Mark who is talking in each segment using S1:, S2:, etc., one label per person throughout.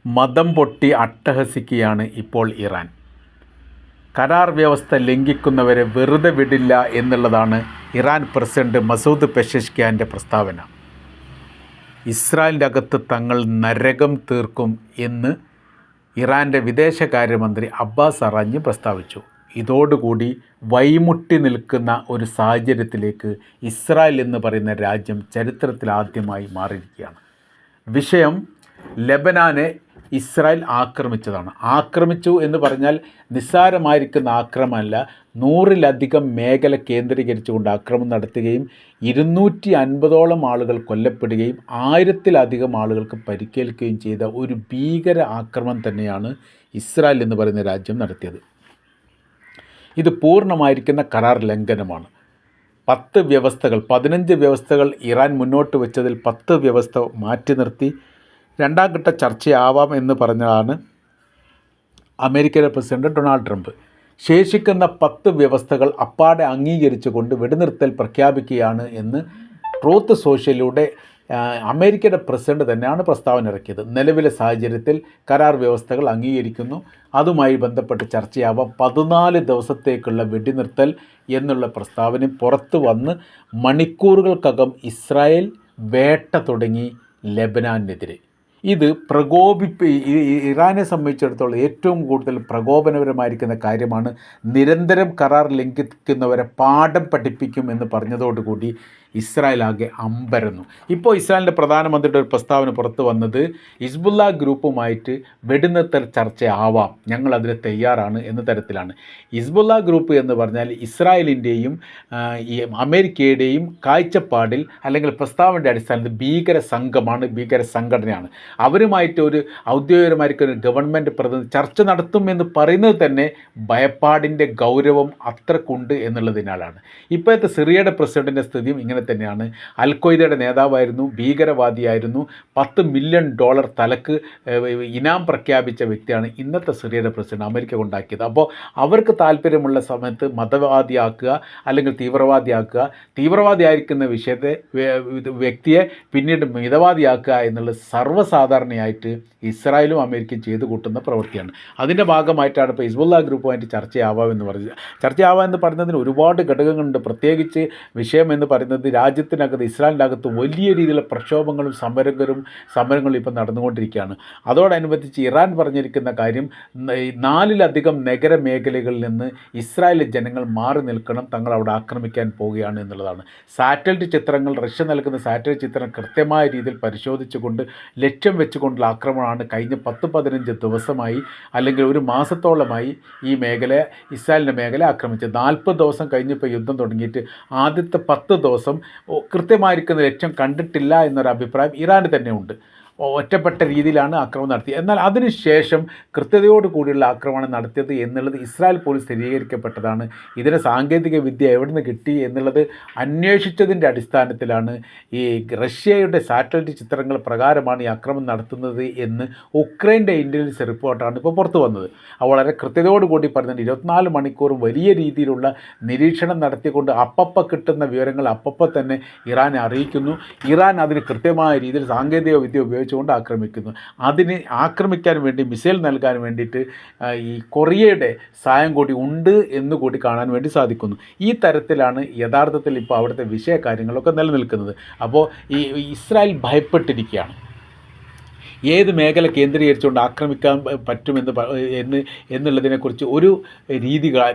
S1: മദം പൊട്ടി അട്ടഹസിക്കുകയാണ് ഇപ്പോൾ ഇറാൻ. കരാർ വ്യവസ്ഥ ലംഘിക്കുന്നവരെ വെറുതെ വിടില്ല എന്നുള്ളതാണ് ഇറാൻ പ്രസിഡന്റ് മസൂദ് പെഷഷ്കിയാൻ്റെ പ്രസ്താവന. ഇസ്രായേലിൻ്റെ അകത്ത് തങ്ങൾ നരകം തീർക്കും എന്ന് ഇറാൻ്റെ വിദേശകാര്യമന്ത്രി അബ്ബാസ് അറാഗ്ചി പ്രസ്താവിച്ചു. ഇതോടുകൂടി വഴിമുട്ടി നിൽക്കുന്ന ഒരു സാഹചര്യത്തിലേക്ക് ഇസ്രായേൽ എന്ന് പറയുന്ന രാജ്യം ചരിത്രത്തിലാദ്യമായി മാറിയിരിക്കുകയാണ്. വിഷയം ലെബനാനെ ഇസ്രായേൽ ആക്രമിച്ചു എന്ന് പറഞ്ഞാൽ നിസ്സാരമായിരിക്കുന്ന ആക്രമണമല്ല. 100-ലധികം മേഖല കേന്ദ്രീകരിച്ചുകൊണ്ട് ആക്രമണം നടത്തുകയും 250ഓളം ആളുകൾ കൊല്ലപ്പെടുകയും 1000-ലധികം ആളുകൾക്ക് പരിക്കേൽക്കുകയും ചെയ്ത ഒരു ഭീകര ആക്രമണം തന്നെയാണ് ഇസ്രായേൽ എന്ന് പറയുന്ന രാജ്യം നടത്തിയത്. ഇത് പൂർണ്ണമായിരിക്കുന്ന കരാർ ലംഘനമാണ്. 15 വ്യവസ്ഥകൾ ഇറാൻ മുന്നോട്ട് വെച്ചതിൽ 10 വ്യവസ്ഥ മാറ്റി നിർത്തി രണ്ടാം ഘട്ട ചർച്ചയാവാം എന്ന് പറഞ്ഞതാണ് അമേരിക്കയുടെ പ്രസിഡന്റ് ഡൊണാൾഡ് ട്രംപ്. ശേഷിക്കുന്ന 10 വ്യവസ്ഥകൾ അപ്പാടെ അംഗീകരിച്ചുകൊണ്ട് വെടിനിർത്തൽ പ്രഖ്യാപിക്കുകയാണ് എന്ന് ട്രൂത്ത് സോഷ്യലിലൂടെ അമേരിക്കയുടെ പ്രസിഡന്റ് തന്നെയാണ് പ്രസ്താവന ഇറക്കിയത്. നിലവിലെ സാഹചര്യത്തിൽ കരാർ വ്യവസ്ഥകൾ അംഗീകരിക്കുന്നു, അതുമായി ബന്ധപ്പെട്ട് ചർച്ചയാവാം, 14 ദിവസത്തേക്കുള്ള വെടിനിർത്തൽ എന്നുള്ള പ്രസ്താവന പുറത്തു വന്ന് മണിക്കൂറുകൾക്കകം ഇസ്രായേൽ വേട്ട തുടങ്ങി ലെബനാനെതിരെ. ഇത് ഇറാനെ സംബന്ധിച്ചിടത്തോളം ഏറ്റവും കൂടുതൽ പ്രകോപനപരമായിരിക്കുന്ന കാര്യമാണ്. നിരന്തരം കരാർ ലംഘിക്കുന്നവരെ പാഠം പഠിപ്പിക്കും എന്ന് പറഞ്ഞതോടുകൂടി ഇസ്രായേൽ ആകെ അമ്പരന്നു. ഇപ്പോൾ ഇസ്രായേലിൻ്റെ പ്രധാനമന്ത്രിയുടെ ഒരു പ്രസ്താവന പുറത്തു വന്നത് ഹിസ്ബുള്ള ഗ്രൂപ്പുമായിട്ട് വെടിനിർത്തൽ ചർച്ചയാവാം, ഞങ്ങളതിന് തയ്യാറാണ് എന്ന തരത്തിലാണ്. ഹിസ്ബുള്ള ഗ്രൂപ്പ് എന്ന് പറഞ്ഞാൽ ഇസ്രായേലിൻ്റെയും ഈ അമേരിക്കയുടെയും കാഴ്ചപ്പാടിൽ അല്ലെങ്കിൽ പ്രസ്താവനയുടെ അടിസ്ഥാനത്തിൽ ഭീകര സംഘടനയാണ്. അവരുമായിട്ട് ഒരു ഔദ്യോഗികമായിരിക്കുന്ന ഗവൺമെൻറ് പ്രതിനിധി ചർച്ച നടത്തും എന്ന് പറയുന്നത് തന്നെ ഭയപ്പാടിൻ്റെ ഗൗരവം അത്രക്കുണ്ട് എന്നുള്ളതിനാലാണ്. ഇപ്പോഴത്തെ സിറിയയുടെ പ്രസിഡൻറ്റിൻ്റെ സ്ഥിതിയും ഇങ്ങനെ തന്നെയാണ്. അൽ-ഖ്വയ്ദയുടെ നേതാവായിരുന്നു, ഭീകരവാദിയായിരുന്നു, $10 മില്യൺ തലക്ക് ഇനാം പ്രഖ്യാപിച്ച വ്യക്തിയാണ് ഇന്നത്തെ സിറിയയുടെ പ്രസിഡന്റ് അമേരിക്ക കൊണ്ടാക്കിയത്. അപ്പോൾ അവർക്ക് താല്പര്യമുള്ള സമയത്ത് മതവാദിയാക്കുക അല്ലെങ്കിൽ തീവ്രവാദിയായിരിക്കുന്ന വ്യക്തിയെ പിന്നീട് മിതവാദിയാക്കുക എന്നുള്ളത് സർവ്വസാധാരണയായിട്ട് ഇസ്രായേലും അമേരിക്കയും ചെയ്തു കൂട്ടുന്ന പ്രവൃത്തിയാണ്. അതിൻ്റെ ഭാഗമായിട്ടാണ് ഇപ്പോൾ ഹിസ്ബുള്ള ഗ്രൂപ്പുമായിട്ട് ചർച്ചയാവാമെന്ന് പറയുന്നതിന് ഒരുപാട് ഘടകങ്ങളുണ്ട്. പ്രത്യേകിച്ച് വിഷയം എന്ന് പറയുന്നത് രാജ്യത്തിനകത്ത് ഇസ്രായേലിൻ്റെ അകത്ത് വലിയ രീതിയിലുള്ള പ്രക്ഷോഭങ്ങളും സമരങ്ങളും ഇപ്പോൾ നടന്നുകൊണ്ടിരിക്കുകയാണ്. അതോടനുബന്ധിച്ച് ഇറാൻ പറഞ്ഞിരിക്കുന്ന കാര്യം 4-ലധികം നഗരമേഖലകളിൽ നിന്ന് ഇസ്രായേലിലെ ജനങ്ങൾ മാറി നിൽക്കണം, തങ്ങൾ അവിടെ ആക്രമിക്കാൻ പോവുകയാണ് എന്നുള്ളതാണ്. സാറ്റലൈറ്റ് ചിത്രങ്ങൾ, റഷ്യ നൽകുന്ന സാറ്റലൈറ്റ് ചിത്രം കൃത്യമായ രീതിയിൽ പരിശോധിച്ചുകൊണ്ട് ലക്ഷ്യം വെച്ചുകൊണ്ടുള്ള ആക്രമണമാണ് കഴിഞ്ഞ 10-15 ദിവസമായി അല്ലെങ്കിൽ ഒരു മാസത്തോളമായി ഇസ്രായേലിൻ്റെ മേഖല ആക്രമിച്ചത്. 40 ദിവസം കഴിഞ്ഞപ്പോൾ യുദ്ധം തുടങ്ങിയിട്ട് ആദ്യത്തെ 10 ദിവസം കൃത്യമായിരിക്കുന്ന ലക്ഷ്യം കണ്ടിട്ടില്ല എന്നൊരു അഭിപ്രായം ഇറാന് തന്നെ ഉണ്ട്. ഒറ്റപ്പെട്ട രീതിയിലാണ് ആക്രമണം നടത്തിയത്. എന്നാൽ അതിനുശേഷം കൃത്യതയോട് കൂടിയുള്ള ആക്രമണം നടത്തിയത് എന്നുള്ളത് ഇസ്രായേൽ പോലീസ് സ്ഥിരീകരിക്കപ്പെട്ടതാണ്. ഇതിന് സാങ്കേതിക വിദ്യ എവിടെ നിന്ന് കിട്ടി എന്നുള്ളത് അന്വേഷിച്ചതിൻ്റെ അടിസ്ഥാനത്തിലാണ് ഈ റഷ്യയുടെ സാറ്റലൈറ്റ് ചിത്രങ്ങൾ പ്രകാരമാണ് ഈ ആക്രമണം നടത്തുന്നത് എന്ന് ഉക്രൈൻ്റെ ഇൻ്റലിജൻസ് റിപ്പോർട്ടാണ് ഇപ്പോൾ പുറത്തു വന്നത്. വളരെ കൃത്യതയോട് കൂടി പറയുന്നുണ്ട്. 24 മണിക്കൂറും വലിയ രീതിയിലുള്ള നിരീക്ഷണം നടത്തിക്കൊണ്ട് അപ്പപ്പോൾ കിട്ടുന്ന വിവരങ്ങൾ അപ്പപ്പോൾ തന്നെ ഇറാനെ അറിയിക്കുന്നു. ഇറാൻ അതിന് കൃത്യമായ രീതിയിൽ സാങ്കേതിക വിദ്യ ഉപയോഗിച്ചുകൊണ്ട് ആക്രമിക്കുന്നു. അതിന് ആക്രമിക്കാൻ വേണ്ടി മിസൈൽ നൽകാൻ വേണ്ടിയിട്ട് ഈ കൊറിയയുടെ സഹായം കൂടി ഉണ്ട് എന്ന് കൂടി കാണാൻ വേണ്ടി സാധിക്കുന്നു. ഈ തരത്തിലാണ് യഥാർത്ഥത്തിൽ ഇപ്പോൾ അവിടുത്തെ വിഷയകാര്യങ്ങളൊക്കെ നിലനിൽക്കുന്നത്. അപ്പോൾ ഈ ഇസ്രായേൽ ഭയപ്പെട്ടിരിക്കുകയാണ്. ഏത് മേഖല കേന്ദ്രീകരിച്ചുകൊണ്ട് ആക്രമിക്കാൻ എന്നുള്ളതിനെക്കുറിച്ച് ഒരു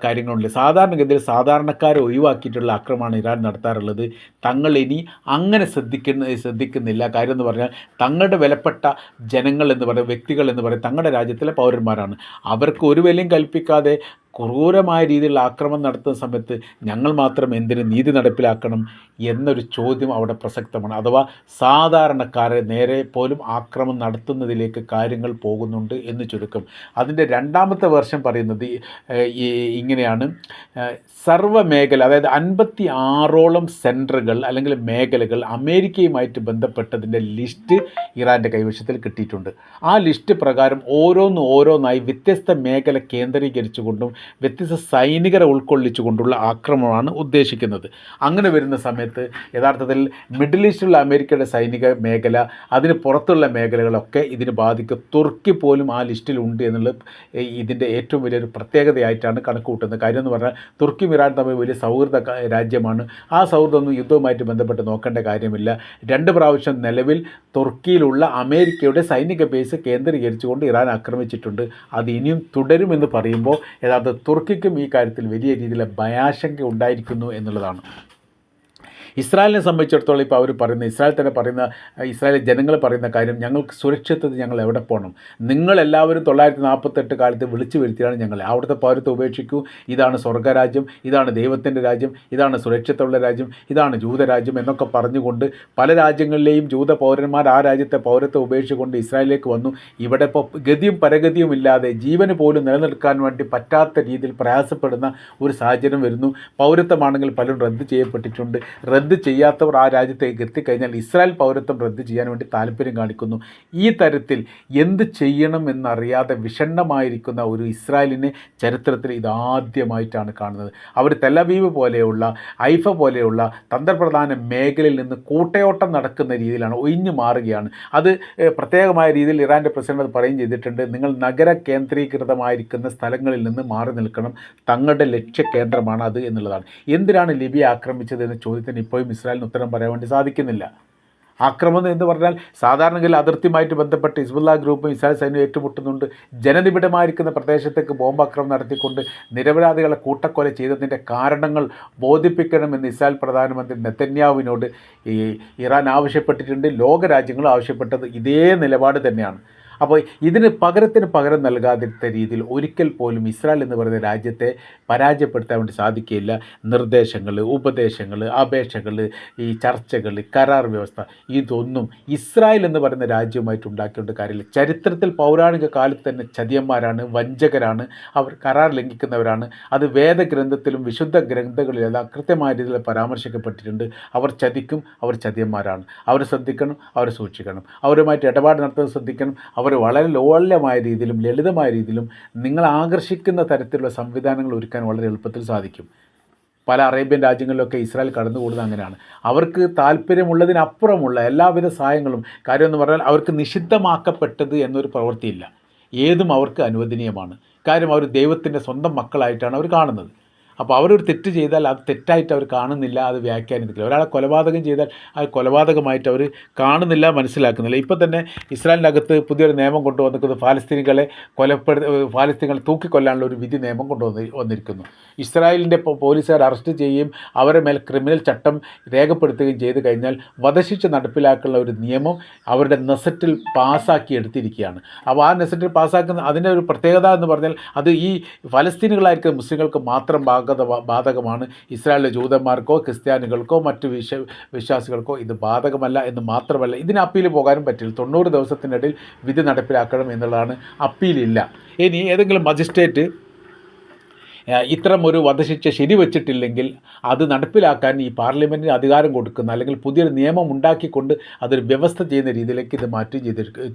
S1: കാര്യങ്ങളുണ്ട്. സാധാരണഗതിയിൽ സാധാരണക്കാരെ ഒഴിവാക്കിയിട്ടുള്ള ആക്രമണമാണ് ഇറാൻ നടത്താറുള്ളത്. തങ്ങൾ ഇനി അങ്ങനെ ശ്രദ്ധിക്കുന്നില്ല. കാര്യം എന്ന് പറഞ്ഞാൽ തങ്ങളുടെ വിലപ്പെട്ട ജനങ്ങൾ എന്ന് പറയുന്ന വ്യക്തികൾ എന്ന് പറയുന്നത് തങ്ങളുടെ രാജ്യത്തിലെ പൗരന്മാരാണ്. അവർക്ക് ഒരു വിലയും കൽപ്പിക്കാതെ ക്രൂരമായ രീതിയിലുള്ള ആക്രമണം നടത്തുന്ന സമയത്ത് ഞങ്ങൾ മാത്രം എന്തിന് നീതി നടപ്പിലാക്കണം എന്നൊരു ചോദ്യം അവിടെ പ്രസക്തമാണ്. അഥവാ സാധാരണക്കാരെ നേരെ പോലും ആക്രമണം നടത്തുന്നതിലേക്ക് കാര്യങ്ങൾ പോകുന്നുണ്ട് എന്ന് ചുരുക്കം. അതിൻ്റെ രണ്ടാമത്തെ വേർഷൻ പറയുന്നത് ഇങ്ങനെയാണ്. സർവ്വമേഖല, അതായത് 56ഓളം സെൻറ്ററുകൾ അല്ലെങ്കിൽ മേഖലകൾ അമേരിക്കയുമായിട്ട് ബന്ധപ്പെട്ടതിൻ്റെ ലിസ്റ്റ് ഇറാൻ്റെ കൈവശത്തിൽ കിട്ടിയിട്ടുണ്ട്. ആ ലിസ്റ്റ് പ്രകാരം ഓരോന്നായി വ്യത്യസ്ത മേഖല കേന്ദ്രീകരിച്ചുകൊണ്ടും വ്യത്യസ്ത സൈനികരെ ഉൾക്കൊള്ളിച്ചുകൊണ്ടുള്ള ആക്രമണമാണ് ഉദ്ദേശിക്കുന്നത്. അങ്ങനെ വരുന്ന സമയത്ത് യഥാർത്ഥത്തിൽ മിഡിൽ ഈസ്റ്റിലുള്ള അമേരിക്കയുടെ സൈനിക മേഖല, അതിന് പുറത്തുള്ള മേഖലകളൊക്കെ ഇതിന് ബാധിക്കും. തുർക്കി പോലും ആ ലിസ്റ്റിലുണ്ട് എന്നുള്ളത് ഇതിൻ്റെ ഏറ്റവും വലിയൊരു പ്രത്യേകതയായിട്ടാണ് കണക്ക് കൂട്ടുന്നത്. കാര്യം എന്ന് പറഞ്ഞാൽ തുർക്കിയും ഇറാൻ തമ്മിൽ വലിയ സൗഹൃദ രാജ്യമാണ്. ആ സൗഹൃദമൊന്നും യുദ്ധവുമായിട്ട് ബന്ധപ്പെട്ട് നോക്കേണ്ട കാര്യമില്ല. 2 പ്രാവശ്യം നിലവിൽ തുർക്കിയിലുള്ള അമേരിക്കയുടെ സൈനിക ബേസ് കേന്ദ്രീകരിച്ചുകൊണ്ട് ഇറാൻ ആക്രമിച്ചിട്ടുണ്ട്. അത് ഇനിയും തുടരുമെന്ന് പറയുമ്പോൾ യഥാർത്ഥ തുർക്കിക്കും ഈ കാര്യത്തിൽ വലിയ രീതിയിലുള്ള ഭയാശങ്ക ഉണ്ടായിരിക്കുന്നു എന്നുള്ളതാണ്. ഇസ്രായേലിനെ സംബന്ധിച്ചിടത്തോളം ഇപ്പോൾ അവർ പറയുന്ന, ഇസ്രായേൽ തന്നെ പറയുന്ന, ഇസ്രായേൽ ജനങ്ങൾ പറയുന്ന കാര്യം, ഞങ്ങൾക്ക് സുരക്ഷിതത്വത്തിൽ ഞങ്ങൾ എവിടെ പോകണം? നിങ്ങളെല്ലാവരും 1948 കാലത്ത് വിളിച്ചു വരുത്തിയാണ് ഞങ്ങളെ. അവിടുത്തെ പൗരത്വം ഉപേക്ഷിക്കൂ, ഇതാണ് സ്വർഗ്ഗരാജ്യം, ഇതാണ് ദൈവത്തിൻ്റെ രാജ്യം, ഇതാണ് സുരക്ഷിതമുള്ള രാജ്യം, ഇതാണ് ജൂതരാജ്യം എന്നൊക്കെ പറഞ്ഞുകൊണ്ട് പല രാജ്യങ്ങളിലെയും ജൂത പൗരന്മാർ ആ രാജ്യത്തെ പൗരത്വം ഉപേക്ഷിച്ചുകൊണ്ട് ഇസ്രായേലിലേക്ക് വന്നു. ഇവിടെ ഇപ്പോൾ ഗതിയും പരഗതിയും ഇല്ലാതെ ജീവന് പോലും നിലനിൽക്കാൻ വേണ്ടി പറ്റാത്ത രീതിയിൽ പ്രയാസപ്പെടുന്ന ഒരു സാഹചര്യം വരുന്നു. പൗരത്വമാണെങ്കിൽ പലരും റദ്ദ് ചെയ്യപ്പെട്ടിട്ടുണ്ട്. റദ്ദ് ചെയ്യാത്തവർ ആ രാജ്യത്തേക്ക് എത്തിക്കഴിഞ്ഞാൽ ഇസ്രായേൽ പൗരത്വം റദ്ദ് ചെയ്യാൻ വേണ്ടി താല്പര്യം കാണിക്കുന്നു. ഈ തരത്തിൽ എന്ത് ചെയ്യണമെന്നറിയാതെ വിഷണ്ണമായിരിക്കുന്ന ഒരു ഇസ്രായേലിനെ ചരിത്രത്തിൽ ഇതാദ്യമായിട്ടാണ് കാണുന്നത്. അവർ തെലവീവ് പോലെയുള്ള, ഹൈഫ പോലെയുള്ള തന്ത്രപ്രധാന മേഖലയിൽ നിന്ന് കൂട്ടയോട്ടം നടക്കുന്ന രീതിയിലാണ്, ഒഴിഞ്ഞു മാറുകയാണ്. അത് പ്രത്യേകമായ രീതിയിൽ ഇറാൻ്റെ പ്രസിഡന്റ് അത് പറയുകയും ചെയ്തിട്ടുണ്ട്. നിങ്ങൾ നഗര കേന്ദ്രീകൃതമായിരിക്കുന്ന സ്ഥലങ്ങളിൽ നിന്ന് മാറി നിൽക്കണം, തങ്ങളുടെ ലക്ഷ്യ കേന്ദ്രമാണ് അത് എന്നുള്ളതാണ്. എന്തിനാണ് ലിബിയ ആക്രമിച്ചത് എന്ന ചോദ്യത്തിന് ഇപ്പോഴും ഇസ്രായേലിന് ഉത്തരം പറയാൻ വേണ്ടി സാധിക്കുന്നില്ല. ആക്രമണം എന്ന് പറഞ്ഞാൽ സാധാരണഗതിയിൽ അതിർത്തിയുമായിട്ട് ബന്ധപ്പെട്ട് ഹിസ്ബുള്ള ഗ്രൂപ്പും ഇസ്രായേൽ സൈന്യം ഏറ്റുമുട്ടുന്നുണ്ട്. ജനനിബിഡമായിരിക്കുന്ന പ്രദേശത്തേക്ക് ബോംബാക്രമണം നടത്തിക്കൊണ്ട് നിരപരാധികളെ കൂട്ടക്കൊല ചെയ്തതിൻ്റെ കാരണങ്ങൾ ബോധിപ്പിക്കണമെന്ന് ഇസ്രായേൽ പ്രധാനമന്ത്രി നെതന്യാഹുവിനോട് ഇറാൻ ആവശ്യപ്പെട്ടിട്ടുണ്ട്. ലോകരാജ്യങ്ങൾ ആവശ്യപ്പെട്ടത് ഇതേ നിലപാട് തന്നെയാണ്. അപ്പോൾ ഇതിന് പകരം നൽകാത്ത രീതിയിൽ ഒരിക്കൽ പോലും ഇസ്രായേൽ എന്ന് പറയുന്ന രാജ്യത്തെ പരാജയപ്പെടുത്താൻ വേണ്ടി സാധിക്കില്ല. നിർദ്ദേശങ്ങൾ, ഉപദേശങ്ങൾ, അപേക്ഷകൾ, ഈ ചർച്ചകൾ, കരാർ വ്യവസ്ഥ, ഇതൊന്നും ഇസ്രായേൽ എന്ന് പറയുന്ന രാജ്യവുമായിട്ട് ഉണ്ടാക്കിക്കൊണ്ട് കാര്യമില്ല. ചരിത്രത്തിൽ പൗരാണിക കാലത്ത് തന്നെ ചതിയന്മാരാണ്, വഞ്ചകരാണ്, അവർ കരാർ ലംഘിക്കുന്നവരാണ്. അത് വേദഗ്രന്ഥത്തിലും വിശുദ്ധ ഗ്രന്ഥങ്ങളിലെല്ലാം കൃത്യമായ രീതിയിൽ പരാമർശിക്കപ്പെട്ടിട്ടുണ്ട്. അവർ ചതിക്കും, അവർ ചതിയന്മാരാണ്. അവർ ശ്രദ്ധിക്കണം, അവർ സൂക്ഷിക്കണം, അവരുമായിട്ട് ഇടപാട് നടത്തുന്നത് ശ്രദ്ധിക്കണം. അവർ വളരെ ലോലമായ രീതിയിലും ലളിതമായ രീതിയിലും നിങ്ങൾ ആകർഷിക്കുന്ന തരത്തിലുള്ള സംവിധാനങ്ങൾ ഒരുക്കാൻ വളരെ എളുപ്പത്തിൽ സാധിക്കും. പല അറേബ്യൻ രാജ്യങ്ങളിലൊക്കെ ഇസ്രായേൽ കടന്നുകൂടുന്നത് അങ്ങനെയാണ്. അവർക്ക് താല്പര്യമുള്ളതിനപ്പുറമുള്ള എല്ലാവിധ സഹായങ്ങളും, കാര്യമെന്ന് പറഞ്ഞാൽ അവർക്ക് നിഷിദ്ധമാക്കപ്പെട്ടത് എന്നൊരു പ്രവൃത്തിയില്ല. ഏതും അവർക്ക് അനുവദനീയമാണ്. കാര്യം അവർ ദൈവത്തിൻ്റെ സ്വന്തം മക്കളായിട്ടാണ് അവർ കാണുന്നത്. അപ്പോൾ അവരൊരു തെറ്റ് ചെയ്താൽ അത് തെറ്റായിട്ട് അവർ കാണുന്നില്ല, അത് വ്യാഖ്യാനിക്കില്ല. ഒരാളെ കൊലപാതകം ചെയ്താൽ അത് കൊലപാതകമായിട്ട് അവർ കാണുന്നില്ല, മനസ്സിലാക്കുന്നില്ല. ഇപ്പോൾ തന്നെ ഇസ്രായേലിൻ്റെ അകത്ത് പുതിയൊരു നിയമം കൊണ്ടുവന്നിരിക്കുന്നത് ഫലസ്തീനികളെ തൂക്കിക്കൊല്ലാനുള്ള ഒരു വിധി നിയമം വന്നിരിക്കുന്നു. ഇസ്രായേലിൻ്റെ പോലീസുകാർ അറസ്റ്റ് ചെയ്യുകയും അവരുടെ മേൽ ക്രിമിനൽ ചട്ടം രേഖപ്പെടുത്തുകയും ചെയ്ത് കഴിഞ്ഞാൽ വധശിക്ഷ നടപ്പിലാക്കുന്ന ഒരു നിയമം അവരുടെ നെസറ്റിൽ പാസ്സാക്കി എടുത്തിരിക്കുകയാണ്. അപ്പോൾ ആ നെസറ്റിൽ പാസ്സാക്കുന്ന അതിൻ്റെ ഒരു പ്രത്യേകത എന്ന് പറഞ്ഞാൽ അത് ഈ ഫലസ്തീനുകളായിരിക്കുന്ന മുസ്ലിങ്ങൾക്ക് മാത്രം ബാധകമാണ്. ഇസ്രായേലിലെ ജൂതന്മാർക്കോ ക്രിസ്ത്യാനികൾക്കോ മറ്റ് വിശ്വാസികൾക്കോ ഇത് ബാധകമല്ല എന്ന് മാത്രമല്ല, ഇതിന് അപ്പീൽ പോകാനും പറ്റില്ല. 90 ദിവസത്തിനിടയിൽ വിധി നടപ്പിലാക്കണം എന്നുള്ളതാണ്. അപ്പീലില്ല. ഇനി ഏതെങ്കിലും മജിസ്ട്രേറ്റ് ഇത്തരം ഒരു വധശിക്ഷ ശരിവച്ചിട്ടില്ലെങ്കിൽ അത് നടപ്പിലാക്കാൻ ഈ പാർലമെൻറ്റിന് അധികാരം കൊടുക്കുന്ന, അല്ലെങ്കിൽ പുതിയൊരു നിയമം ഉണ്ടാക്കിക്കൊണ്ട് അതൊരു വ്യവസ്ഥ ചെയ്യുന്ന രീതിയിലേക്ക് ഇത് മാറ്റി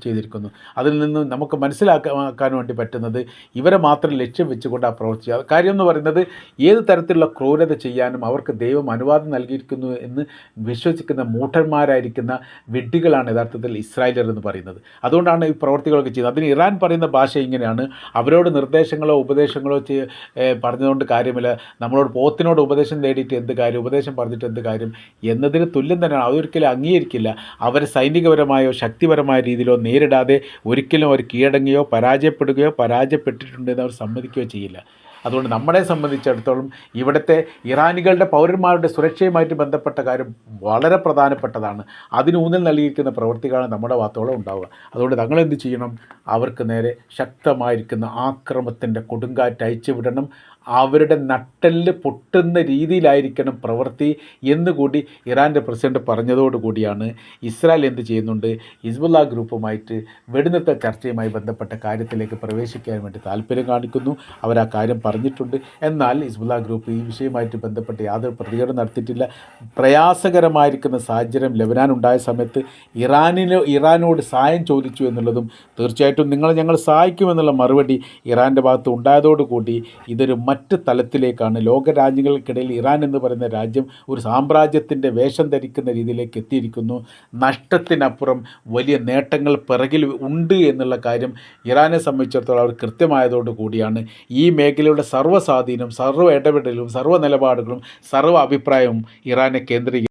S1: ചെയ്തിരിക്കുന്നു. അതിൽ നിന്ന് നമുക്ക് മനസ്സിലാക്കാൻ വേണ്ടി പറ്റുന്നത് ഇവരെ മാത്രം ലക്ഷ്യം വെച്ചുകൊണ്ട് ആ പ്രവർത്തിക്കുക. കാര്യം എന്ന് പറയുന്നത് ഏത് തരത്തിലുള്ള ക്രൂരത ചെയ്യാനും അവർക്ക് ദൈവം അനുവാദം നൽകിയിരിക്കുന്നു എന്ന് വിശ്വസിക്കുന്ന മൂഢന്മാരായിരിക്കുന്ന വിഡ്ഢികളാണ് യഥാർത്ഥത്തിൽ ഇസ്രായേലർ എന്ന് പറയുന്നത്. അതുകൊണ്ടാണ് ഈ പ്രവർത്തികളൊക്കെ ചെയ്യുന്നത്. അതിന് ഇറാൻ പറയുന്ന ഭാഷ ഇങ്ങനെയാണ്: അവരോട് നിർദ്ദേശങ്ങളോ ഉപദേശങ്ങളോ പറഞ്ഞതുകൊണ്ട് കാര്യമില്ല, നമ്മളോട് പോത്തിനോട് ഉപദേശം തേടിയിട്ട് എന്ത് കാര്യം, ഉപദേശം പറഞ്ഞിട്ട് എന്ത് കാര്യം എന്നതിന് തുല്യം തന്നെയാണ്. അതൊരിക്കലും അംഗീകരിക്കില്ല. അവരെ സൈനികപരമായോ ശക്തിപരമായ രീതിയിലോ നേരിടാതെ ഒരിക്കലും അവർ കീഴടങ്ങുകയോ പരാജയപ്പെട്ടിട്ടുണ്ടെന്ന് അവർ സമ്മതിക്കുകയോ ചെയ്യില്ല. അതുകൊണ്ട് നമ്മളെ സംബന്ധിച്ചിടത്തോളം ഇവിടുത്തെ ഇറാനികളുടെ പൗരന്മാരുടെ സുരക്ഷയുമായിട്ട് ബന്ധപ്പെട്ട കാര്യം വളരെ പ്രധാനപ്പെട്ടതാണ്. അതിന് ഊന്നൽ നൽകിയിരിക്കുന്ന പ്രവൃത്തികളാണ് നമ്മുടെ ഭാഗത്തോളം ഉണ്ടാവുക. അതുകൊണ്ട് ഞങ്ങളെന്ത് ചെയ്യണം? അവർക്ക് നേരെ ശക്തമായിരിക്കുന്ന ആക്രമണത്തിൻ്റെ കൊടുങ്കാറ്റ് അയച്ചു വിടണം. അവരുടെ നട്ടെല്ല് പൊട്ടുന്ന രീതിയിലായിരിക്കണം പ്രവൃത്തി എന്നുകൂടി ഇറാൻ്റെ പ്രസിഡന്റ് പറഞ്ഞതോടുകൂടിയാണ് ഇസ്രായേൽ എന്ത് ചെയ്യുന്നുണ്ട്? ഹിസ്ബുള്ള ഗ്രൂപ്പുമായിട്ട് വെടിനിർത്തൽ ചർച്ചയുമായി ബന്ധപ്പെട്ട കാര്യത്തിലേക്ക് പ്രവേശിക്കാൻ വേണ്ടി താല്പര്യം കാണിക്കുന്നു. അവർ ആ കാര്യം പറഞ്ഞിട്ടുണ്ട്. എന്നാൽ ഹിസ്ബുള്ള ഗ്രൂപ്പ് ഈ വിഷയമായിട്ട് ബന്ധപ്പെട്ട് യാതൊരു പ്രതികരണം നടത്തിയിട്ടില്ല. പ്രയാസകരമായിരിക്കുന്ന സാഹചര്യം ലെബനാൻ ഉണ്ടായ സമയത്ത് ഇറാനോട് സഹായം ചോദിച്ചു എന്നുള്ളതും തീർച്ചയായിട്ടും ഞങ്ങൾ സഹായിക്കുമെന്നുള്ള മറുപടി ഇറാൻ്റെ ഭാഗത്ത് ഉണ്ടായതോടുകൂടി ഇതൊരു മറ്റ് തലത്തിലേക്കാണ്. ലോകരാജ്യങ്ങൾക്കിടയിൽ ഇറാൻ എന്ന് പറയുന്ന രാജ്യം ഒരു സാമ്രാജ്യത്തിൻ്റെ വേഷം ധരിക്കുന്ന രീതിയിലേക്ക് എത്തിയിരിക്കുന്നു. നഷ്ടത്തിനപ്പുറം വലിയ നേട്ടങ്ങൾ പിറകിൽ ഉണ്ട് എന്നുള്ള കാര്യം ഇറാനെ സംബന്ധിച്ചിടത്തോളം അവർ കൃത്യമായതോടു കൂടിയാണ് ഈ മേഖലയുടെ സർവ്വ സ്വാധീനം, സർവ്വ ഇടപെടലും, സർവ്വ നിലപാടുകളും, സർവ്വ അഭിപ്രായവും ഇറാനെ കേന്ദ്രീകരിക്കും.